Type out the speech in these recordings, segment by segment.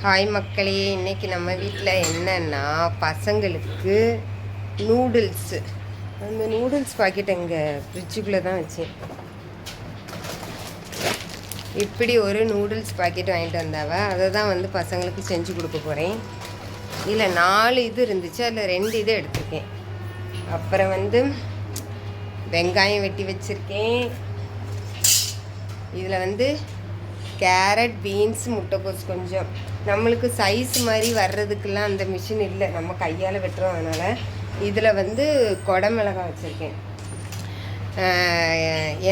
Hi மக்களே, இன்றைக்கி நம்ம வீட்டில் என்னென்னா பசங்களுக்கு நூடுல்ஸு. அந்த நூடுல்ஸ் பாக்கெட் எங்கே ஃப்ரிட்ஜுக்குள்ளே தான் வச்சேன். இப்படி ஒரு நூடுல்ஸ் பாக்கெட் வாங்கிட்டு வந்தாவ, அதை தான் பசங்களுக்கு செஞ்சு கொடுக்க போகிறேன். இதில் 4 இது இருந்துச்சு, அதில் 2 இது எடுத்திருக்கேன். அப்புறம் வெங்காயம் வெட்டி வச்சுருக்கேன். இதில் கேரட், பீன்ஸ், முட்டைக்கோஸ் கொஞ்சம். நம்மளுக்கு சைஸ் மாதிரி வர்றதுக்கெல்லாம் அந்த மிஷின் இல்லை, நம்ம கையால் வெட்டுறோம். அதனால் இதில் குடமிளகாய் வச்சுருக்கேன்.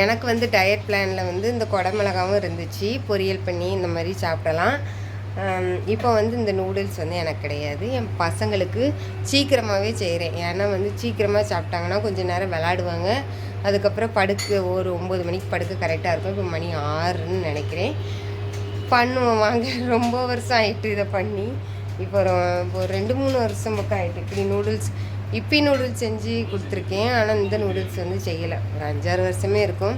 எனக்கு டயட் பிளானில் இந்த குடமிளகாவும் இருந்துச்சு, பொரியல் பண்ணி இந்த மாதிரி சாப்பிடலாம். இப்போ இந்த நூடுல்ஸ் எனக்கு கிடையாது. என் பசங்களுக்கு சீக்கிரமாகவே செய்கிறேன். ஏன்னா சீக்கிரமாக சாப்பிட்டாங்கன்னா கொஞ்சம் நேரம் விளாடுவாங்க. அதுக்கப்புறம் ஒரு 9 மணிக்கு படுக்க கரெக்டாக இருக்கும். இப்போ மணி 6ன்னு நினைக்கிறேன். பண்ணுவோம் வாங்க. ரொம்ப வருஷம் ஆகிட்டு இதை பண்ணி. இப்போ ஒரு 2-3 வருஷம் பக்கம் ஆகிட்டு. இப்படி நூடுல்ஸ் செஞ்சு கொடுத்துருக்கேன். ஆனால் இந்த நூடுல்ஸ் செய்யலை. ஒரு 5-6 வருஷமே இருக்கும்.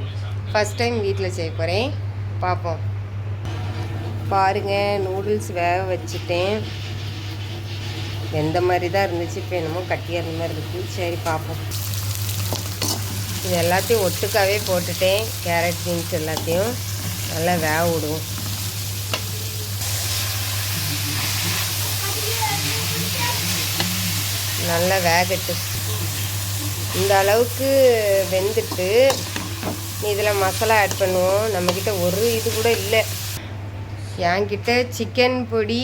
ஃபஸ்ட் டைம் வீட்டில் செய்ய போகிறேன். பார்ப்போம். பாருங்கள், நூடுல்ஸ் வேக வச்சுட்டேன். எந்த மாதிரி தான் இருந்துச்சு, இப்போ என்னமோ கட்டியாக இருந்த மாதிரி இருக்குது. சரி பார்ப்போம். இது எல்லாத்தையும் ஒட்டுக்காவே போட்டுட்டேன். கேரட், பீன்ஸ் எல்லாத்தையும் நல்லா வேக விடுவோம். நல்லா வேகட்டு. இந்த அளவுக்கு வெந்துட்டு இதில் மசாலா ஆட் பண்ணுவோம். நம்மக்கிட்ட ஒரு இது கூட இல்லை. என்கிட்ட சிக்கன் பொடி,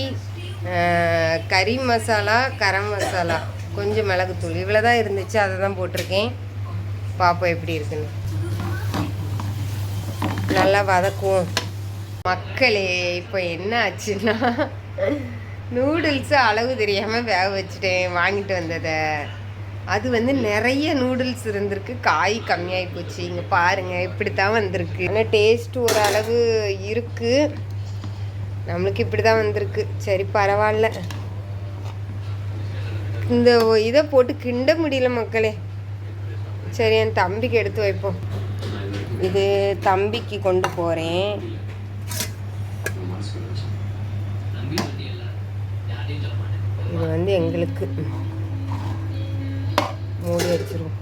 கறி மசாலா, கரம் மசாலா, கொஞ்சம் மிளகுத்தூள், இவ்வளோ தான் இருந்துச்சு. அதை தான் போட்டிருக்கேன். பார்ப்போம் எப்படி இருக்குன்னு. நல்லா வதக்குவோம். மக்களே, இப்போ என்ன ஆச்சுன்னா, நூடுல்ஸு அளவு தெரியாமல் வேக வச்சுட்டேன். வாங்கிட்டு வந்ததை அது நிறைய நூடுல்ஸ் இருந்திருக்கு. காய் கம்மியாகி போச்சு. இங்கே பாருங்கள், இப்படி தான் வந்திருக்கு. ஆனால் டேஸ்ட்டு ஒரு அளவு இருக்குது. நம்மளுக்கு இப்படி தான் வந்திருக்கு. சரி பரவாயில்ல. இந்த இதை போட்டு கிண்ட முடியல மக்களே. சரி, என் தம்பிக்கு எடுத்து வைப்போம். இது தம்பிக்கு கொண்டு போகிறேன். இது எங்களுக்கு மூடி வச்சிருவோம்.